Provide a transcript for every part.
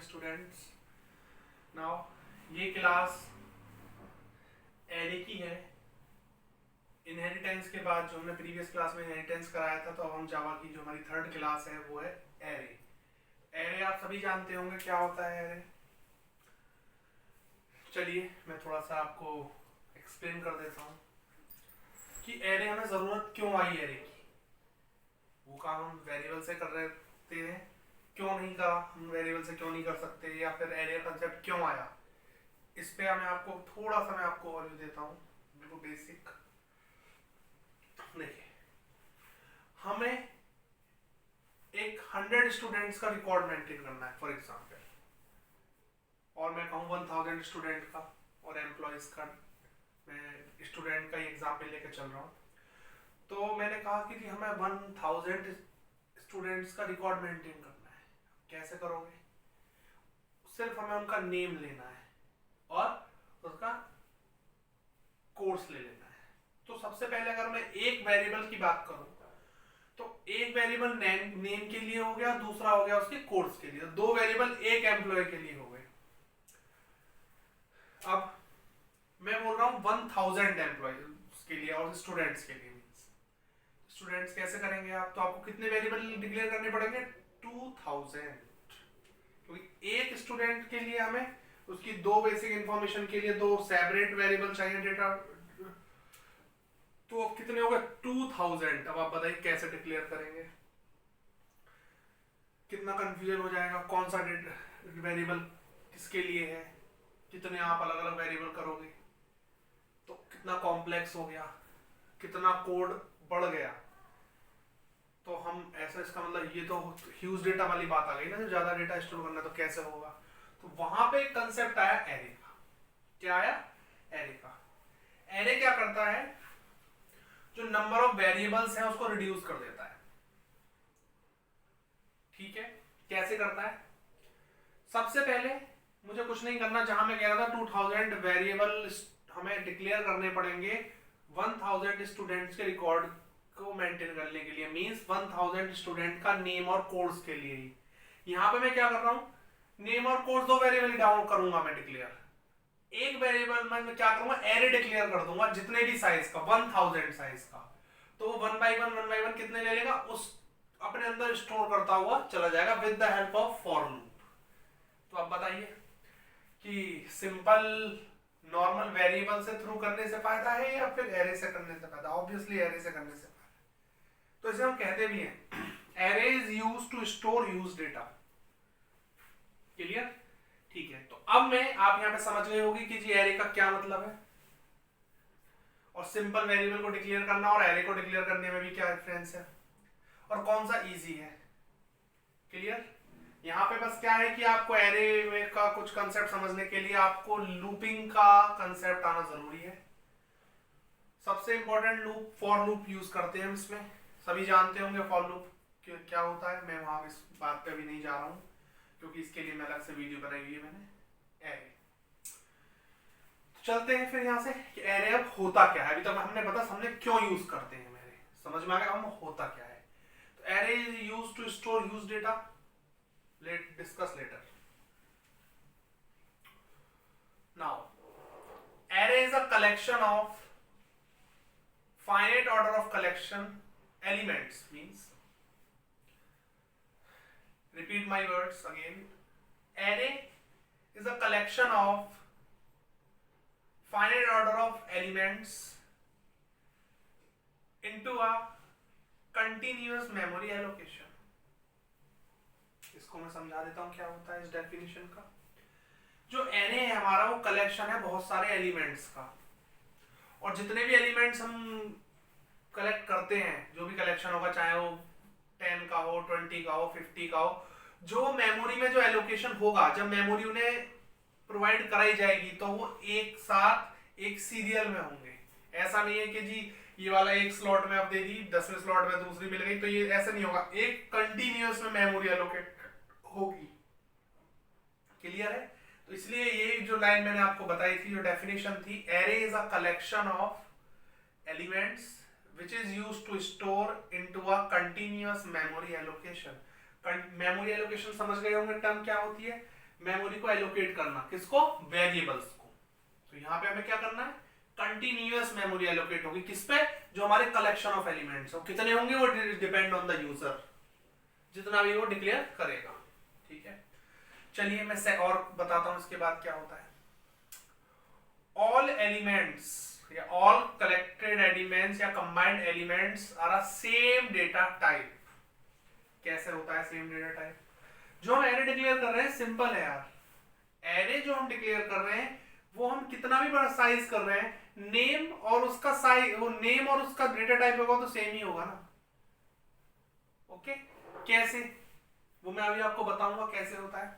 Students. Now ये class array की है। इनहेरिटेंस के बाद जो हमने प्रीवियस क्लास में इनहेरिटेंस कराया था, तो अब हम जावा की जो हमारी थर्ड क्लास है वो है एरे। एरे आप सभी जानते होंगे क्या होता है एरे। चलिए मैं थोड़ा सा आपको एक्सप्लेन कर देता हूँ कि एरे हमें ज़रूरत क्यों आई एरे की। वो काम हम वेरिएबल से कर रहे थे, क्यों नहीं करा, हम वेरिएबल से क्यों नहीं कर सकते, या फिर एरे कंसेप्ट क्यों आया। इस पे मैं आपको थोड़ा सा ओवरव्यू देता हूँ, बिल्कुल बेसिक। देखिए, हमें एक 100 स्टूडेंट्स का रिकॉर्ड मेंटेन करना है फॉर एग्जांपल, और मैं कहूँ 1000 स्टूडेंट का और एम्प्लॉयज का। मैं स्टूडेंट का ही एग्जाम्पल लेके चल रहा हूँ। तो मैंने कहा कि हमें 1000 स्टूडेंट्स का रिकॉर्ड मेंटेन करना है। कैसे करोगे? सिर्फ हमें उनका नेम लेना है और उसका कोर्स ले लेना है। तो सबसे पहले अगर मैं एक वेरिएबल की बात करूं, तो एक वेरिएबल नेम के लिए हो गया, दूसरा हो गया उसके कोर्स के लिए। दो वेरिएबल एक एम्प्लॉय के लिए हो गए। अब मैं बोल रहा हूं 1000 एम्प्लॉय के लिए और स्टूडेंट्स के लिए। स्टूडेंट्स कैसे करेंगे आप? तो आपको कितने वेरिएबल डिक्लेयर करने पड़ेंगे? 2000, क्योंकि एक स्टूडेंट के लिए हमें उसकी दो बेसिक इंफॉर्मेशन के लिए दो सेपरेट वेरिएबल चाहिए डेटा। तो अब कितने हो गए? 2000। अब आप बताइए कैसे डिक्लेयर करेंगे? कितना कंफ्यूजन हो जाएगा, कौन सा वेरिएबल किसके लिए है, कितने आप अलग अलग वेरिएबल करोगे, तो कितना कॉम्प्लेक्स हो गया, कितना कोड बढ़ गया। तो हम ऐसा, इसका मतलब ये तो ह्यूज डेटा वाली बात आ गई ना, जो ज्यादा डेटा स्टोर करना, तो कैसे होगा? तो वहां पे एक कंसेप्ट आया एरे का। क्या आया? एरे का। एरे क्या करता है? जो नंबर ऑफ वेरिएबल्स हैं उसको रिड्यूस कर देता है। ठीक है, कैसे करता है? सबसे पहले मुझे कुछ नहीं करना, जहां मैं कह रहा था 2000 वेरिएबल हमें डिक्लेयर करने पड़ेंगे 1000 स्टूडेंट्स के रिकॉर्ड को मेंटेन करने के लिए, मींस 1000 स्टूडेंट का नेम और कोर्स के लिए ही। यहां पे मैं क्या कर रहा हूं? नेम और कोर्स दो वेरिएबल डाउन करूंगा मैं डिक्लेयर। एक वेरिएबल मैं क्या करूंगा? एरे डिक्लेयर कर दूंगा जितने भी साइज का, 1000 साइज का। तो वन बाय वन कितने ले लेगा, उस अपने अंदर स्टोर करता हुआ चला जाएगा with the help of for loop. तो अब बताइए कि सिंपल नॉर्मल वेरिएबल से थ्रू करने से फायदा है या फिर एरे से करने से फायदा? ऑब्वियसली एरे से करने से फायदा। तो इसे हम कहते भी हैं array is used to store use data. Clear? ठीक है, तो अब मैं आप यहां पे समझ गए होगी कि जी एरे का क्या मतलब है, और सिंपल वेरिएबल को डिक्लेयर करना और एरे को डिक्लेयर करने में भी क्या डिफरेंस है, और कौन सा इजी है। क्लियर? यहां पे बस क्या है कि आपको एरे का कुछ कंसेप्ट समझने के लिए आपको लूपिंग का कंसेप्ट आना जरूरी है। सबसे important loop for loop use करते हैं हम इसमें, सभी जानते होंगे फॉर लूप क्या होता है। मैं वहां इस बात पे भी नहीं जा रहा हूं, क्योंकि इसके लिए मैं अलग से वीडियो बनाई हुई है मैंने एरे। तो चलते हैं फिर यहां से कि एरे अब होता क्या है। अभी तक हमने बता हमने क्यों यूज करते हैं एरे, समझ में आ गया हम होता क्या है। तो array is used to store use data. Let discuss later. Now array is a collection of finite order of collection elements, means, repeat my words again, array is a collection of finite order of elements into a continuous memory allocation. इसको मैं समझा देता हूं क्या होता है इस definition का। जो array है हमारा, वो कलेक्शन है बहुत सारे एलिमेंट्स का, और जितने भी एलिमेंट्स हम कलेक्ट करते हैं, जो भी कलेक्शन होगा, चाहे वो 10 का हो, 20 का हो, 50 का हो, जो मेमोरी में जो एलोकेशन होगा, जब मेमोरी उन्हें प्रोवाइड कराई जाएगी, तो वो एक साथ एक सीरियल में होंगे। ऐसा नहीं है कि जी ये वाला एक स्लॉट में आप दे दी, 10वें स्लॉट में दूसरी मिल गई, तो ये ऐसा नहीं होगा। एक कंटिन्यूअस में मेमोरी एलोकेट होगी। क्लियर है? तो इसलिए ये जो लाइन मैंने आपको बताई थी, जो डेफिनेशन थी, array is a collection of elements which is used to store into a continuous memory allocation. Memory allocation समझ गए होंगे टर्म क्या होती है? मेमोरी को एलोकेट करना, किसको? वेरिएबल्स को। तो यहाँ पे हमें क्या करना है? कंटिन्यूअस मेमोरी एलोकेट होगी, किस पे? जो हमारे कलेक्शन ऑफ एलिमेंट्स हो, कितने होंगे वो डिपेंड ऑन द यूजर, जितना भी वो डिक्लेयर करेगा। ठीक है, चलिए मैं से और बताता हूं इसके बाद क्या होता है। ऑल एलिमेंट्स या ऑल कलेक्टेड एलिमेंट्स या combined elements are a same data type. कैसे होता है सेम डेटा टाइप? जो हम एरे डिक्लेयर कर रहे हैं सिंपल है यार, एरे जो हम डिक्लेयर कर रहे हैं वो हम कितना भी बड़ा साइज कर रहे हैं, नेम और उसका साइज, वो नेम और उसका डेटा टाइप होगा तो सेम ही होगा ना। ओके, कैसे? वो मैं अभी आपको बताऊंगा कैसे होता है,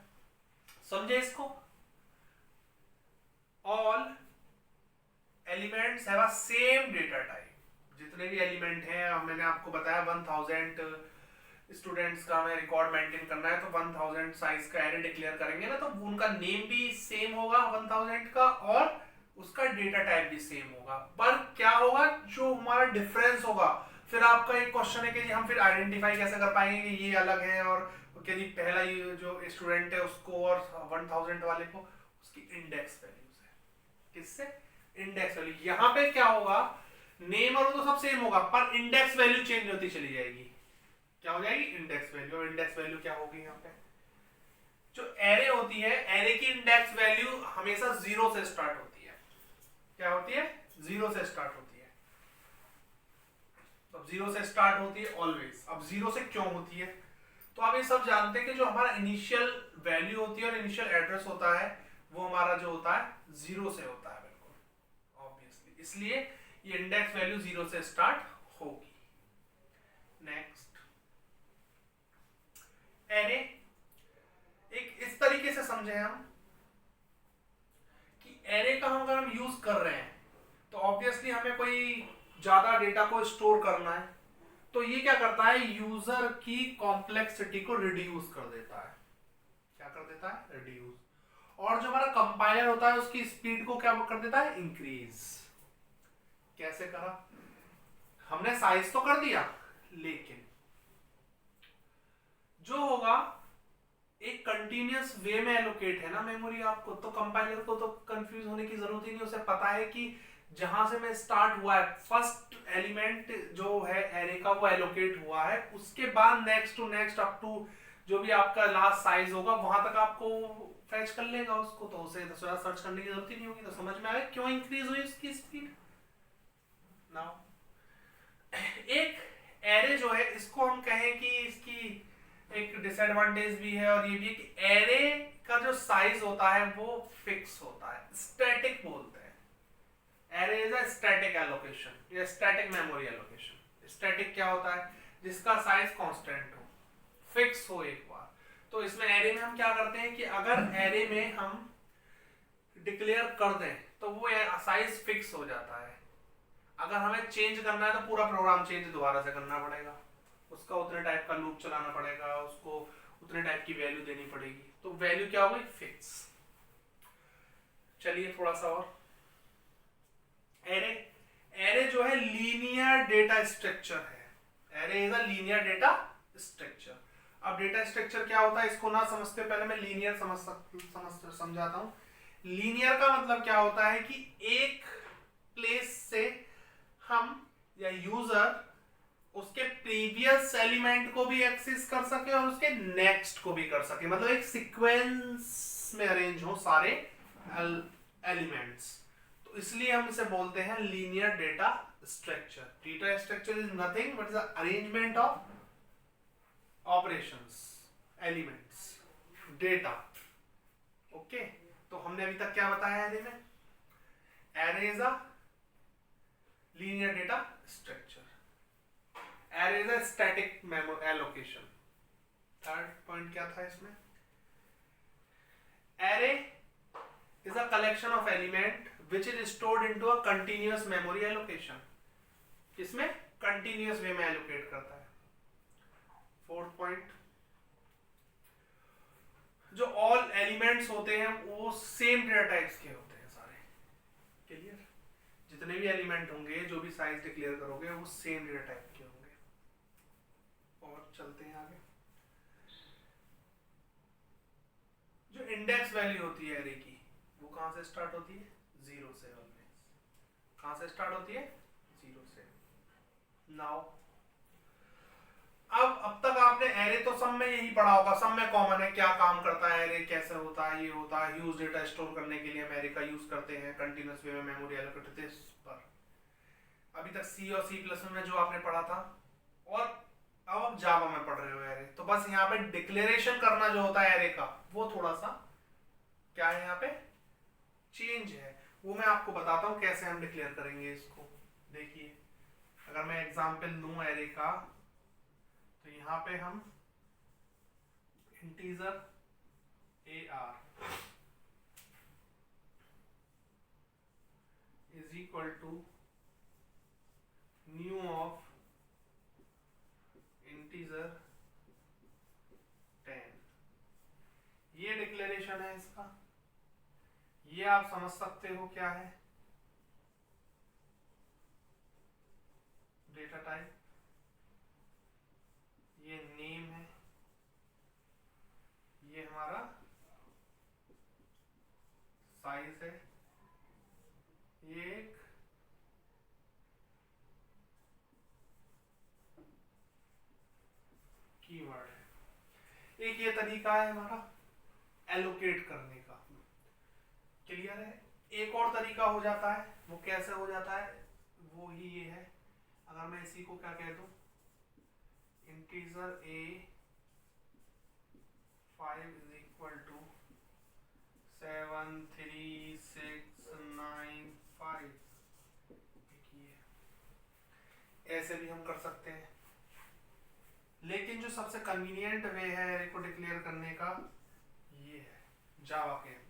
समझे इसको। All elements have a same data type. जितने भी एलिमेंट हैं, मैंने आपको बताया 1000 स्टूडेंट्स का हमें रिकॉर्ड मेंटेन करना है, तो 1000 साइज का एरे डिक्लेयर करेंगे ना, तो उनका नेम भी सेम होगा 1000 का और उसका डेटा टाइप भी सेम होगा। पर क्या होगा, जो हमारा डिफरेंस होगा, फिर आपका एक क्वेश्चन है कि हम फिर आइडेंटिफाई कैसे कर पाएंगे कि ये अलग है और कि जी पहला ये जो स्टूडेंट है उसको और 1000 वाले को उसकी इंडेक्स वैल्यूज है, किससे? Index value. यहाँ पे क्या होगा, नेम और वो तो सब सेम होगा पर इंडेक्स वैल्यू चेंज होती चली जाएगी। क्या हो जाएगी? Index value. और इंडेक्स वैल्यू क्या होगी यहाँ पे? जो एरे होती है, एरे की इंडेक्स वैल्यू हमेशा 0 से स्टार्ट होती है। क्या होती है? 0 से स्टार्ट होती है। अब 0 से स्टार्ट होती है ऑलवेज। अब 0 से क्यों होती है? तो आप ये सब जानते हैं कि जो हमारा इनिशियल वैल्यू होती है और इनिशियल एड्रेस होता है वो हमारा जो होता है 0 से होता है, बिल्कुल ऑब्वियसली, इसलिए ये इंडेक्स वैल्यू 0 से स्टार्ट होगी। नेक्स्ट, एरे एक इस तरीके से समझे हम कि एरे का अगर हम यूज कर रहे हैं तो ऑब्वियसली हमें कोई ज्यादा डेटा को स्टोर करना है, तो ये क्या करता है, यूजर की कॉम्प्लेक्सिटी को रिड्यूस कर देता है। क्या कर देता है? रिड्यूस। और जो हमारा कंपाइलर होता है उसकी स्पीड को क्या कर देता है? इंक्रीज। कैसे करा? हमने साइज तो कर दिया, लेकिन जो होगा एक कंटिन्यूअस वे में एलोकेट है ना मेमोरी आपको, तो कंपाइलर को तो कंफ्यूज होने की जरूरत ही नहीं, उसे पता है कि जहां से मैं स्टार्ट हुआ है फर्स्ट एलिमेंट जो है एरे का वो एलोकेट हुआ है, उसके बाद next to next up to जो भी आपका लास्ट साइज होगा वहां तक आपको फैच कर लेगा उसको, तो उसे तो सर्च करने की जरूरत ही नहीं होगी। तो समझ में आया क्यों इंक्रीज हुई इसकी स्पीड। नाउ एक एरे जो है इसको हम कहें कि इसकी एक डिसएडवांटेज भी है और ये भी है कि एरे का जो साइज होता है वो फिक्स होता है, स्टैटिक बोलते हैं। Array is a static allocation या स्टैटिक मेमोरी एलोकेशन। स्टैटिक क्या होता है? जिसका साइज कांस्टेंट हो, फिक्स हो एक बार। तो इसमें एरे में हम क्या करते हैं कि अगर एरे में हम डिक्लेयर कर दें तो वो साइज फिक्स हो जाता है। अगर हमें चेंज करना है तो पूरा प्रोग्राम चेंज दोबारा से करना पड़ेगा, उसका उतने टाइप का लूप चलाना पड़ेगा, उसको उतने टाइप की वैल्यू देनी पड़ेगी, तो वैल्यू क्या होगी? फिक्स। चलिए थोड़ा सा और, एरे एरे जो है लीनियर डेटा स्ट्रक्चर है। Array is a linear data structure. अब डेटा स्ट्रक्चर क्या होता है इसको ना समझते पहले मैं लीनियर समझाता हूं। लीनियर का मतलब क्या होता है कि एक प्लेस से हम या यूजर उसके प्रीवियस एलिमेंट को भी एक्सेस कर सके और उसके नेक्स्ट को भी कर सके, मतलब एक सीक्वेंस में अरेंज हो सारे एलिमेंट्स, तो इसलिए हम इसे बोलते हैं linear data structure. Data structure is nothing but is arrangement of operations, elements, data. Okay, तो हमने अभी तक क्या बताया एरे में? Array is a linear data structure, array is a static memory allocation. Third point क्या था इसमें? Array is a collection of element which is stored into a continuous memory allocation। किसमें? continuous way में allocate करता है। Fourth point, जो all elements होते हैं वो same data types के होते हैं सारे। क्लियर? जितने भी एलिमेंट होंगे, जो भी साइज डिक्लेयर करोगे वो सेम डेटा टाइप के होंगे। और चलते हैं आगे। जो इंडेक्स वैल्यू होती है एरे की वो कहां से स्टार्ट होती है? 0 से। ऑलवेज कहां से स्टार्ट होती है? 0 से। नाउ अब तक आपने एरे तो सब में यही पढ़ा होगा, सब में कॉमन है क्या काम करता है एरे, कैसे होता है, ये होता है ह्यूज डेटा स्टोर करने के लिए हम एरे का यूज करते हैं, कंटीन्यूअस वे में मेमोरी एलोकेटेड है। पर अभी तक सी और सी प्लस में जो आपने पढ़ा था, और अब आप जावा में पढ़ रहे हो एरे, तो बस यहाँ पे डिक्लेरेशन करना जो होता है एरे का वो थोड़ा सा क्या है यहाँ पे चेंज है, वो मैं आपको बताता हूँ कैसे हम डिक्लेयर करेंगे इसको। देखिए अगर मैं एग्जाम्पल लूं एरे का, तो यहाँ पे हम integer AR is equal to new of integer 10, ये डिक्लेरेशन है इसका। ये आप समझ सकते हो क्या है, डेटा टाइप, ये नेम है, ये हमारा साइज है, ये एक कीवर्ड है। एक ये तरीका है हमारा एलोकेट करने का, क्लियर है। एक और तरीका हो जाता है, वो कैसे हो जाता है, वो ही ये है। अगर मैं इसी को क्या कह दूं, integer A5 is equal to 73695, ऐसे भी हम कर सकते हैं। लेकिन जो सबसे कन्वीनियंट वे है एरे को डिक्लेयर करने का, ये है जावा के अंदर।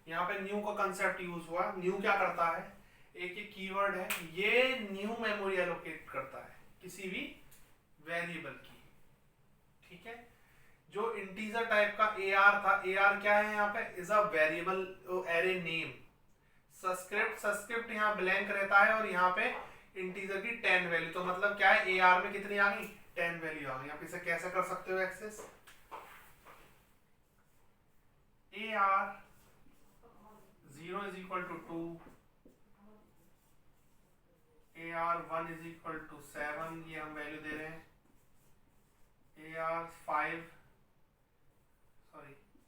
यहाँ पे न्यू का कंसेप्ट यूज हुआ। न्यू क्या करता है, एक ये कीवर्ड है, ये न्यू मेमोरी एलोकेट करता है किसी भी वेरिएबल की, ठीक है। जो इंटीजर टाइप का AR था, AR क्या है यहाँ पे, is a variable array name. Subscript यहाँ ब्लैंक रहता है, और यहाँ पे इंटीजर की 10 वैल्यू, तो मतलब क्या है AR में कितनी आ गई, 10 वैल्यू आ गई। आप इसे कैसे कर सकते हो access, AR 0 is equal to 2, AR 1 is equal to 7, ये हम वैल्यू दे रहे हैं, AR 5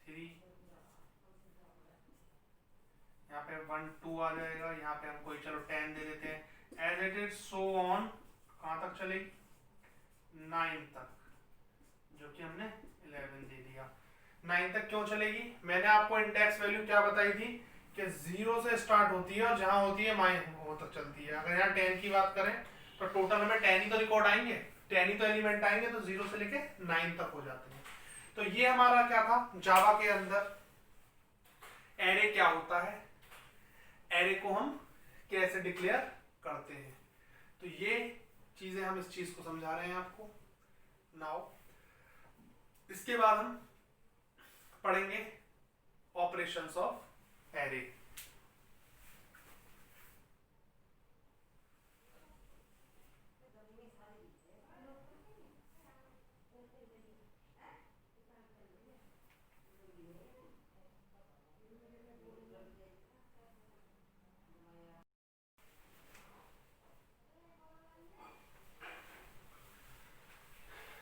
3, यहाँ पे 1 2 आ जाएगा, यहाँ पे हम कोई चलो 10 दे देते हैं, as it is so on, कहां तक चलेगी, 9 तक, जो कि हमने 11 दे दिया। 9 तक क्यों चलेगी, मैंने आपको इंडेक्स वैल्यू क्या बताई थी कि 0 से स्टार्ट होती है, और जहां होती है वो तक चलती है। अगर यहाँ 10 की बात करें तो टोटल हमें 10 ही तो रिकॉर्ड आएंगे, 10 ही तो एलिमेंट आएंगे, तो 0 से लेके 9 तक हो जाते हैं। तो ये हमारा क्या था, जावा के अंदर एरे क्या होता है, एरे को हम कैसे डिक्लेयर करते हैं। तो ये चीजें हम इस चीज को समझा रहे हैं आपको। नाउ इसके बाद हम पढ़ेंगे ऑपरेशंस ऑफ एरे।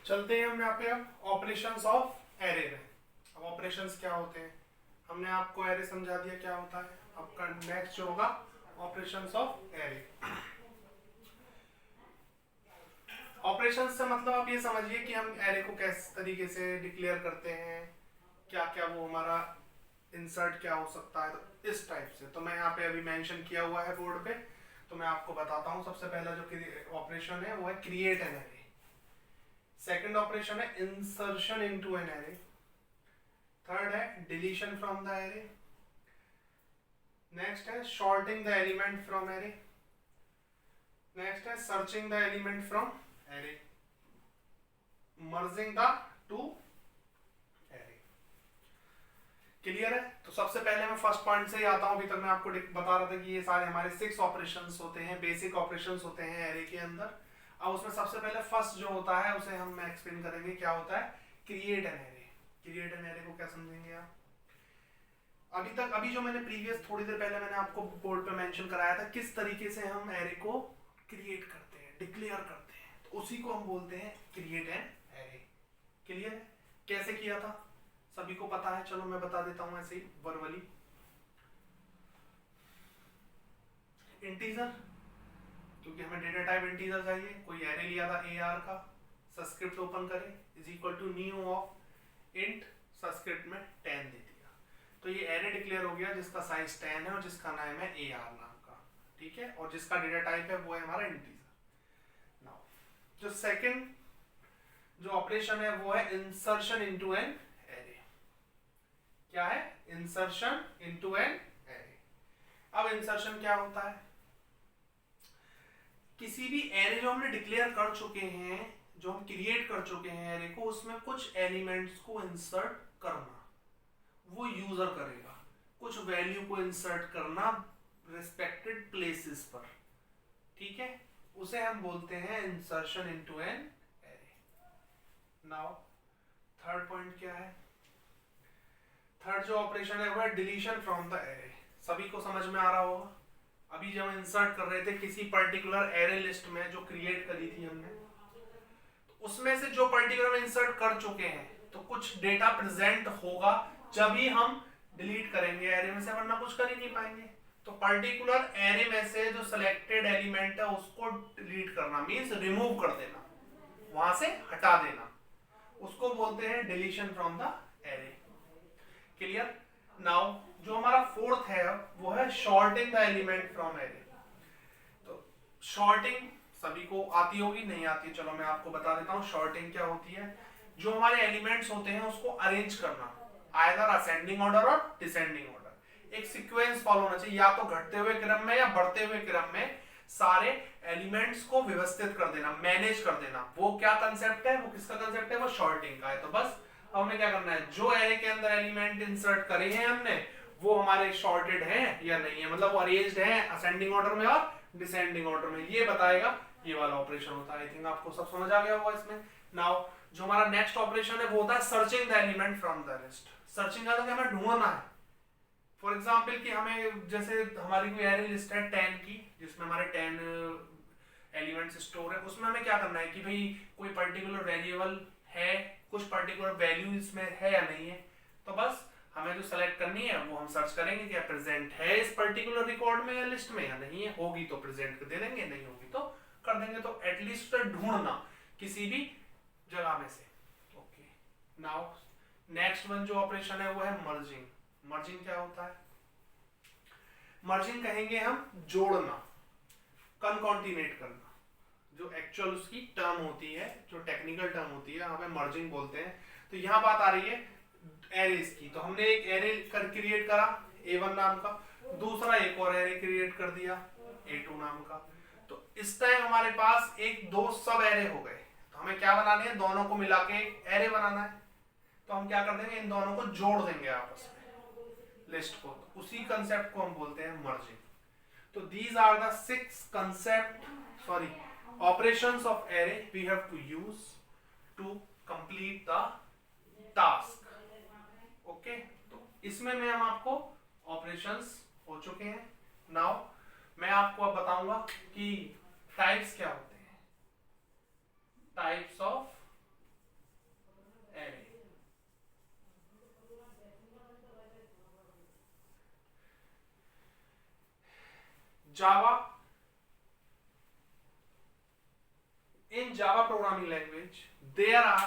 चलते हैं हम यहाँ पे अब ऑपरेशंस ऑफ एरे में। अब ऑपरेशंस क्या होते हैं, हमने आपको एरे समझा दिया क्या होता है। अब नेक्स्ट जो होगा ऑपरेशंस ऑफ एरे। ऑपरेशंस से मतलब आप ये समझिए कि हम एरे को किस तरीके से डिक्लेयर करते हैं, क्या क्या वो हमारा इंसर्ट क्या हो सकता है, तो इस टाइप से। तो मैं यहाँ पे अभी मेंशन किया हुआ है बोर्ड पे, तो मैं आपको बताता हूँ। सबसे पहला जो ऑपरेशन है वो है create an array. Second operation है insertion into an array. Third है deletion from the array. Next है sorting the element from array. Next है searching the element from array, merging the two array. Clear है। तो सबसे पहले मैं first point से ही आता हूं। अभी तक मैं आपको बता रहा था कि ये सारे हमारे 6 ऑपरेशंस होते हैं, बेसिक ऑपरेशंस होते हैं एरे के अंदर। अब उसमें सबसे पहले फर्स्ट जो होता है उसे हम एक्सप्लेन करेंगे, क्या होता है create an array. Create an array को क्या समझेंगे आप, अभी जो मैंने प्रीवियस थोड़ी देर पहले मैंने आपको बोर्ड पे मेंशन कराया था किस तरीके से हम एरे को क्रिएट करते हैं, डिक्लेयर करते हैं, तो उसी को हम बोलते हैं क्रिएट एन एरे। क्लियर है? कैसे किया था सभी को पता है, चलो मैं बता देता हूं ऐसे ही वर्बली। इंटीजर, क्योंकि हमें डेटा टाइप इंटीजर चाहिए, कोई एरे लिया था AR का, सबस्क्रिप्ट ओपन करें is equal to new of int, subscript में 10 दे दिया, तो ये एरे डिक्लेयर हो गया जिसका साइज 10 है और जिसका नाम है AR नाम का, ठीक है, और जिसका डेटा टाइप है वो है हमारा इंटीजर। नाउ जो सेकंड जो ऑपरेशन है वो है इंसर्शन इनटू एन एरे। क्या है? Insertion into an array. अब इंसर्शन क्या होता है? किसी भी एरे जो हमने डिक्लेयर कर चुके हैं, जो हम क्रिएट कर चुके हैं एरे को, उसमें कुछ एलिमेंट्स को इंसर्ट करना, वो यूजर करेगा। कुछ वैल्यू को इंसर्ट करना रिस्पेक्टेड प्लेसेस पर, ठीक है, उसे हम बोलते हैं insertion into an array. Now third point क्या है? थर्ड जो ऑपरेशन है वो है डिलीशन फ्रॉम द एरे। सभी को समझ में आ रहा होगा, अभी जब हम इंसर्ट कर रहे थे किसी पर्टिकुलर एरे लिस्ट में जो क्रिएट करी थी हमने, तो उसमें से जो पर्टिकुलर इंसर्ट कर चुके हैं तो कुछ डेटा प्रेजेंट होगा जब ही हम डिलीट करेंगे एरे में से, वरना कुछ कर ही नहीं पाएंगे। तो पर्टिकुलर एरे में से जो सिलेक्टेड एलिमेंट है उसको डिलीट करना मींस रिमूव कर देना, वहां से हटा देना, उसको बोलते हैं deletion from the array. Clear? Now जो हमारा फोर्थ है वो है sorting the element from array. तो शॉर्टिंग सभी को आती होगी, नहीं आती, चलो मैं आपको बता देता हूँ शॉर्टिंग क्या होती है। जो हमारे एलिमेंट्स होते हैं उसको अरेंज करना, आइदर असेंडिंग ऑर्डर और डिसेंडिंग ऑर्डर, एक सीक्वेंस फॉलो होना चाहिए, या तो घटते हुए क्रम में या बढ़ते हुए क्रम में सारे एलिमेंट्स को व्यवस्थित कर देना, मैनेज कर देना। वो क्या कंसेप्ट है? वो किसका कंसेप्ट है? वो शॉर्टिंग का है। तो बस हमें क्या करना है, जो एरे के अंदर एलिमेंट इंसर्ट करे हैं हमने वो हमारे शॉर्टेड हैं या नहीं है, मतलब वो अरेंज्ड हैं असेंडिंग ऑर्डर में और डिसेंडिंग ऑर्डर में, ये बताएगा ये वाला ऑपरेशन होता है। आई थिंक आपको सब समझ आ गया होगा इसमें। नाउ जो हमारा नेक्स्ट ऑपरेशन है वो होता है searching the element from the list. Searching का तो हमें ढूंढना है। फॉर एग्जांपल कि हमें जैसे हमारी कोई एरे लिस्ट है 10 की, जिसमें हमारे 10 एलिमेंट्स स्टोर है, उसमें हमें क्या करना है कि भाई कोई पर्टिकुलर वेरिएबल है, कुछ पर्टिकुलर वैल्यू इसमें है या नहीं है, तो बस हमें जो सेलेक्ट करनी है वो हम सर्च करेंगे क्या प्रेजेंट है इस पर्टिकुलर रिकॉर्ड में या लिस्ट में या नहीं है, होगी तो प्रेजेंट कर दे देंगे, नहीं होगी तो कर देंगे। तो एटलीस्ट ढूंढना किसी भी जगह में से। ओके, नाउ नेक्स्ट वन जो ऑपरेशन है वो है मर्जिंग। मर्जिंग क्या होता है? मर्जिंग कहेंगे हम जोड़ना, कनकॉन्टिनेट करना, जो एक्चुअल उसकी टर्म होती है, जो टेक्निकल टर्म होती है, हमें मर्जिंग बोलते हैं। तो यहाँ बात आ रही है एरेज की, तो हमने एक एरे क्रिएट करा A1 नाम का, दूसरा एक और एरे क्रिएट कर दिया A2 नाम का, तो इस टाइम हमारे पास एक दो सब एरे हो गए। तो हमें क्या बनाने हैं? दोनों को मिला के एरे बनाना है। तो हम क्या कर देंगे? इन दोनों को जोड़ देंगे आपस में लिस्ट को, तो उसी कंसेप्ट को हम बोलते हैं मर्जिंग। तो these are the 6 concept sorry operations of array we have to use to complete the task. Okay, तो इसमें मैं हम आपको operations हो चुके हैं। Now मैं आपको अब बताऊंगा कि types क्या होते हैं, types of array। Java, in Java programming language there are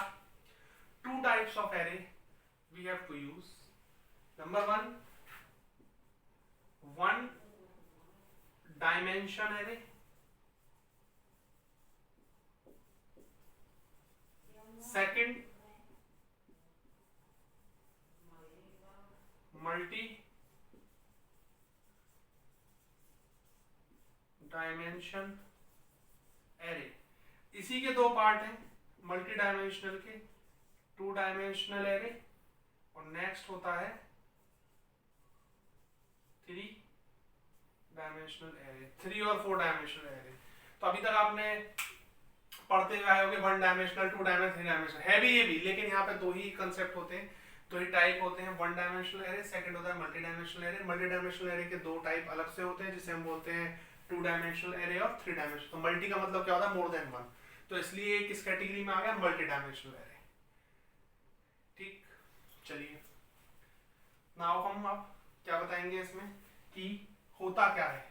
2 types of array we have to use. Number one dimension array, second multi dimension array। इसी के दो पार्ट हैं मल्टी डायमेंशनल के, 2 डायमेंशनल एरे और next होता है 3 dimensional array, 3 और 4 dimensional array. तो अभी तक आपने पढ़ते हुए आए होंगे 1 डायमेंशनल, 2 डायमेंशनल, 3 डायमेंशनल, है भी ये भी, लेकिन यहाँ पे दो ही कंसेप्ट होते हैं, तो ये टाइप होते हैं वन डायमेंशनल एरे, सेकंड होता है multi dimensional array. Multi dimensional array के दो टाइप अलग से होते हैं जिसे हम बोलते हैं टू डायमेंशनल एरे और थ्री डायमेंशनल। तो मल्टी का मतलब क्या होता है, मोर देन वन, तो इसलिए किस कैटेगरी में आ गया, मल्टी डायमेंशनल एरे। ठीक, चलिए नाउ हम अब क्या बताएंगे इसमें कि होता क्या है।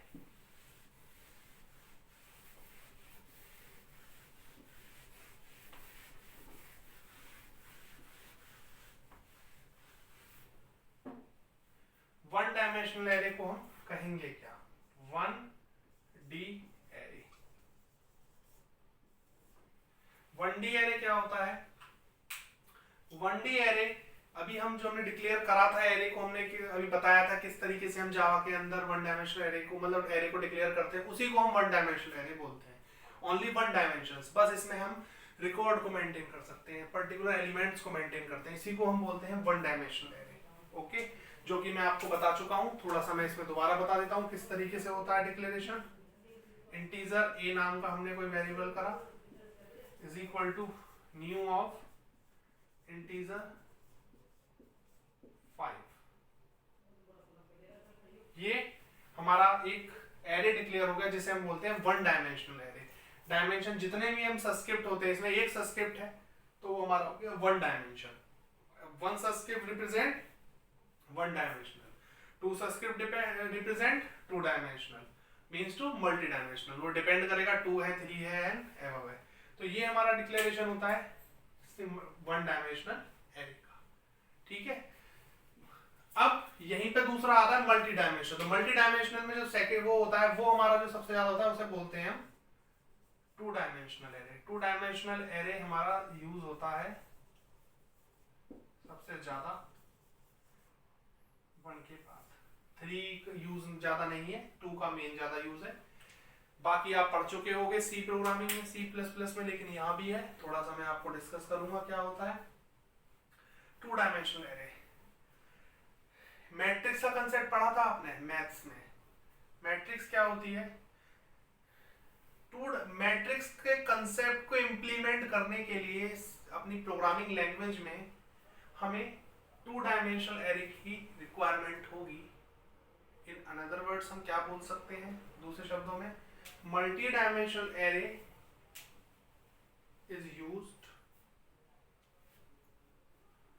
वन डायमेंशनल एरे को हम कहेंगे क्या, one D array. One D array क्या होता है, वन डी एरे अभी हम जो हमने डिक्लेयर करा था एरे को, हमने अभी बताया था किस तरीके से हम जावा के अंदर वन डायमेंशनल एरे को मतलब एरे को डिक्लेयर करते हैं, उसी को हम वन डायमेंशनल एरे बोलते हैं। ओनली वन डायमेंशंस, बस इसमें हम रिकॉर्ड को मेंटेन कर सकते हैं, पर्टिकुलर एलिमेंट्स को मेंटेन करते हैं, इसी को हम बोलते हैं वन डायमेंशनल एरे। ओके, जो कि मैं आपको बता चुका हूं, थोड़ा सा मैं इसमें दोबारा बता देता हूं किस तरीके से होता है डिक्लेरेशन। इंटीजर ए नाम का हमने कोई वेरिएबल करा is equal to new of integer 5। ये हमारा एक एरे डिक्लेयर हो गया जिसे हम बोलते हैं वन डायमेंशनल एरे। डायमेंशन जितने भी हम सब्स्क्रिप्ट होते हैं, इसमें एक सब्स्क्रिप्ट है तो वो हमारा हो गया one dimension. One subscript represent one dimensional, two subscript represent two dimensional, means two multi dimensional. वो डिपेंड करेगा टू है, थ्री है एंड एबव है। तो ये हमारा डिक्लेरेशन होता है वन डायमेंशनल एरे का। ठीक है, अब यहीं पे दूसरा आता है मल्टी डायमेंशनल। तो मल्टी डायमेंशनल में जो सेकंड वो होता है, वो हमारा जो सबसे ज्यादा होता है उसे बोलते हैं हम two dimensional array. Two dimensional array हमारा यूज होता है सबसे ज्यादा वन के बाद, थ्री यूज ज्यादा नहीं है, टू का मेन ज्यादा यूज है। बाकी आप पढ़ चुके होंगे सी प्रोग्रामिंग में, सी प्लस प्लस में, लेकिन यहाँ भी है, थोड़ा सा मैं आपको डिस्कस करूंगा क्या होता है टू डायमेंशनल एरे। मैट्रिक्स का कंसेप्ट पढ़ा था आपने मैथ्स में। मैट्रिक्स क्या होती है, टू मैट्रिक्स के कंसेप्ट को इंप्लीमेंट करने के लिए अपनी प्रोग्रामिंग लैंग्वेज में हमें टू डायमेंशनल एरे की रिक्वायरमेंट होगी। इन अनदर वर्ड्स हम क्या बोल सकते हैं, दूसरे शब्दों में multi dimensional array is used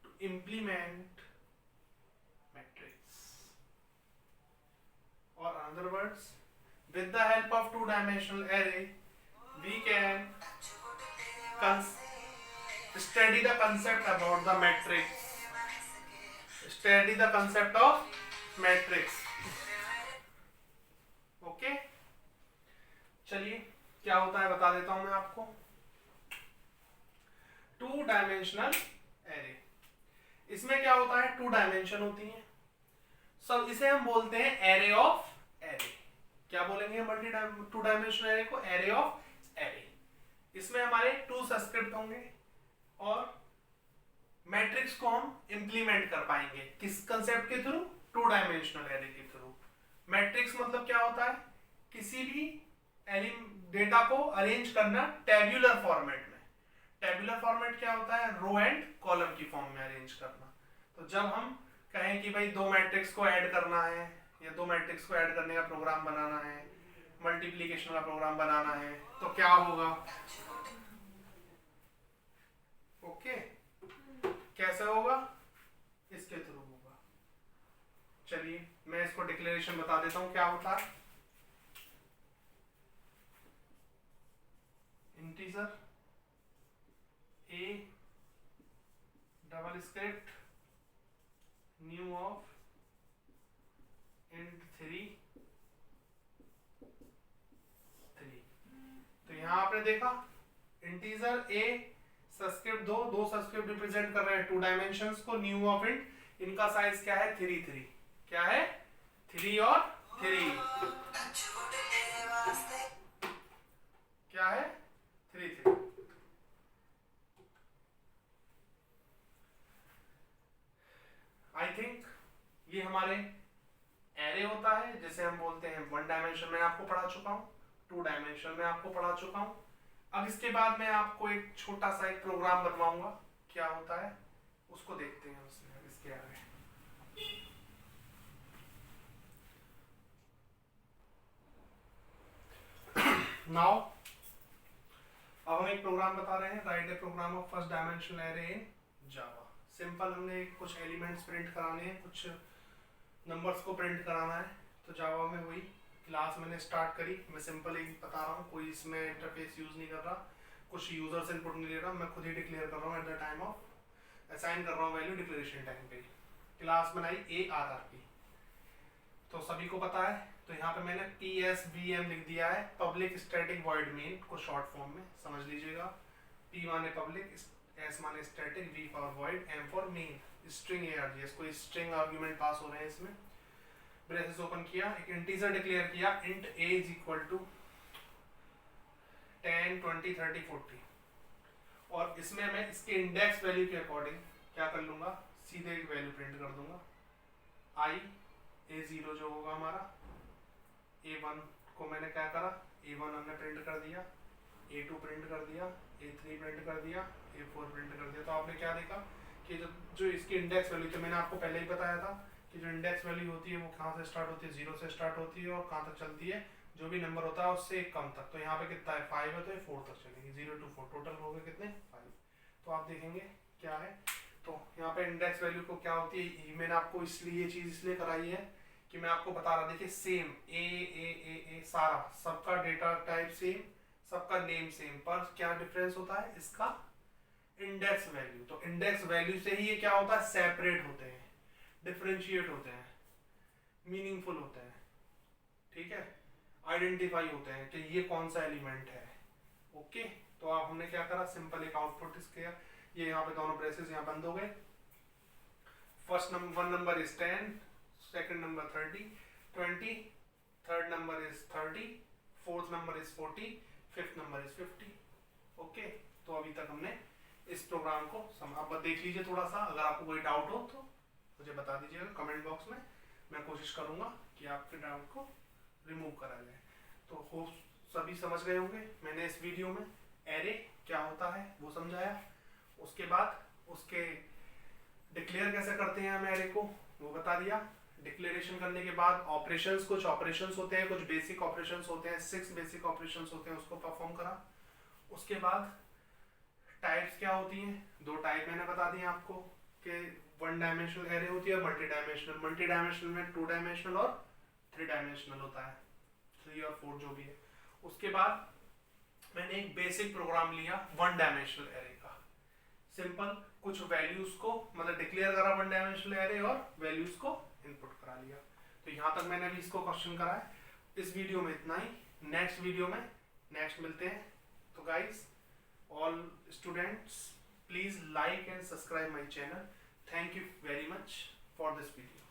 to implement matrix, or another words, with the help of two dimensional array we can study the concept about the matrix, study the concept of matrix। Okay, चलिए क्या होता है बता देता हूं मैं आपको। Two dimensional array, इसमें क्या होता है, टू डायमेंशन होती है, सब इसे हम बोलते हैं एरे ऑफ एरे। क्या बोलेंगे मल्टी टू डायमेंशनल एरे को, एरे ऑफ एरे। इसमें हमारे टू सब्स्क्रिप्ट होंगे और मैट्रिक्स को हम इंप्लीमेंट कर पाएंगे किस कंसेप्ट के थ्रू, टू डायमेंशनल एरे के थ्रू। मैट्रिक्स मतलब क्या होता है, किसी भी डेटा को अरेंज करना टेब्यूलर फॉर्मेट में। टेब्यूलर फॉर्मेट क्या होता है, रो एंड कॉलम की फॉर्म में अरेंज करना। तो जब हम कहें कि भाई दो मैट्रिक्स को ऐड करना है या दो मैट्रिक्स को ऐड करने का प्रोग्राम बनाना है, मल्टीप्लिकेशन का प्रोग्राम बनाना है, तो क्या होगा, ओके कैसे होगा, इसके थ्रू होगा। चलिए मैं इसको डिक्लेरेशन बता देता हूं क्या होता है। Integer A double script new of int 3। तो यहां आपने देखा इंटीजर ए सब्स्क्रिप्ट दो सब्स्क्रिप्ट रिप्रेजेंट कर रहे हैं टू डायमेंशंस को, न्यू ऑफ इंट, इनका साइज क्या है 3 3, क्या है 3 और 3, क्या है 3 3। आई थिंक ये हमारे एरे होता है जिसे हम बोलते हैं वन डायमेंशन में आपको पढ़ा चुका हूं, टू डायमेंशन में आपको पढ़ा चुका हूं। अब इसके बाद मैं आपको एक छोटा सा एक प्रोग्राम बनवाऊंगा, क्या होता है उसको देखते हैं उसमें इसके आगे। नाउ अब हम एक प्रोग्राम बता रहे हैं, write a program of first dimensional array in Java. Simple, हमने कुछ एलिमेंट्स प्रिंट कराने हैं, कुछ नंबर्स को प्रिंट कराना है। तो जावा में वही क्लास मैंने स्टार्ट करी। मैं सिंपल एक बता रहा हूँ, कोई इसमें इंटरफेस यूज नहीं कर रहा, कुछ यूजर्स इनपुट नहीं ले रहा, मैं खुद ही डिक्लेयर कर रहा हूँ at the time of assign कर रहा हूँ वैल्यू डिक्लेरेशन टाइम पे। क्लास बनाई ARR की, तो सभी को पता है। तो यहाँ पे मैंने PSVM लिख दिया है, पब्लिक स्टैटिक वॉइड मेन को शॉर्ट फॉर्म में समझ लीजिएगा। P माने पब्लिक, S माने static, V for void, M for main, string ARGS, कोई स्ट्रिंग आर्गुमेंट पास हो रहे हैं इसमें। ब्रेसेस ओपन किया, एक इंटीजर डिक्लेयर किया, int a is equal to 10 20 30 40, और इसमें मैं इसके इंडेक्स वैल्यू के अकॉर्डिंग क्या कर लूंगा, सीधे एक वैल्यू प्रिंट कर दूंगा। A0 जो होगा हमारा, A1 को मैंने क्या करा, A1 हमने प्रिंट कर दिया, A2 प्रिंट कर दिया, A3 प्रिंट कर दिया, A4 प्रिंट कर दिया। तो आपने क्या देखा कि जो इसकी इंडेक्स वैल्यू, तो मैंने आपको पहले ही बताया था कि जो इंडेक्स वैल्यू होती है वो कहाँ से स्टार्ट होती है, 0 से स्टार्ट होती है और कहाँ तक चलती है, जो भी नंबर होता है उससे एक कम तक। तो यहाँ पे कितना है, 5 है, तो ये 4 तक चलेगी, 0 to 4 टोटल हो गए कितने, 5। तो आप देखेंगे क्या है, तो यहाँ पे इंडेक्स वैल्यू को क्या होती है, मैंने आपको इसलिए ये चीज इसलिए कराई है कि मैं आपको बता रहा, देखिए सेम ए सारा सबका डेटा टाइप सेम, सबका नेम सेम, पर क्या डिफरेंस होता है, इसका इंडेक्स वैल्यू। तो इंडेक्स वैल्यू से ही ये क्या होता है, सेपरेट होते हैं, डिफरेंशिएट होते हैं, मीनिंगफुल होते हैं, ठीक है, आइडेंटिफाई होते हैं कि ये कौन सा एलिमेंट है। ओके, तो आप हमने क्या करा, सिंपल एक आउटपुट इसके, ये यहाँ पे दोनों ब्रेसेस यहाँ बंद हो गए। First number 1 number is 10, second number 30 20, third number is 30, fourth number is 40, fifth number is 50। Okay, तो अभी तक हमने इस प्रोग्राम को अब देख लीजिए थोड़ा सा। अगर आपको कोई डाउट हो तो मुझे बता दीजिएगा कमेंट बॉक्स में, मैं कोशिश करूंगा कि आपके डाउट को रिमूव करा जाए। तो होप सभी समझ गए होंगे। मैंने इस वीडियो में एरे क्या होता है वो समझाया, उसके बाद उसके डिक्लेयर कैसे करते हैं हम एरे को वो बता दिया। डिक्लेरेशन करने के बाद ऑपरेशंस, कुछ ऑपरेशंस होते हैं, कुछ बेसिक ऑपरेशंस होते हैं, 6 बेसिक ऑपरेशंस होते हैं, उसको परफॉर्म करा। उसके बाद टाइप्स क्या होती हैं, 2 टाइप मैंने बता दिए आपको कि 1 डायमेंशनल एरे होती है, मल्टी डायमेंशनल। मल्टी डायमेंशनल में 2 डायमेंशनल और 3 डायमेंशनल होता है, 3 और 4 जो भी है। उसके बाद मैंने एक बेसिक प्रोग्राम लिया 1 डायमेंशनल एरे का, सिंपल, कुछ वैल्यूज को मतलब डिक्लेयर करा 1 डायमेंशनल एरे और वैल्यूज को इनपुट करा लिया। तो यहाँ तक मैंने भी इसको क्वेश्चन करा है। इस वीडियो में इतना ही, नेक्स्ट वीडियो में नेक्स्ट मिलते हैं। तो guys, all students, please like and subscribe my channel. Thank you very much for this video.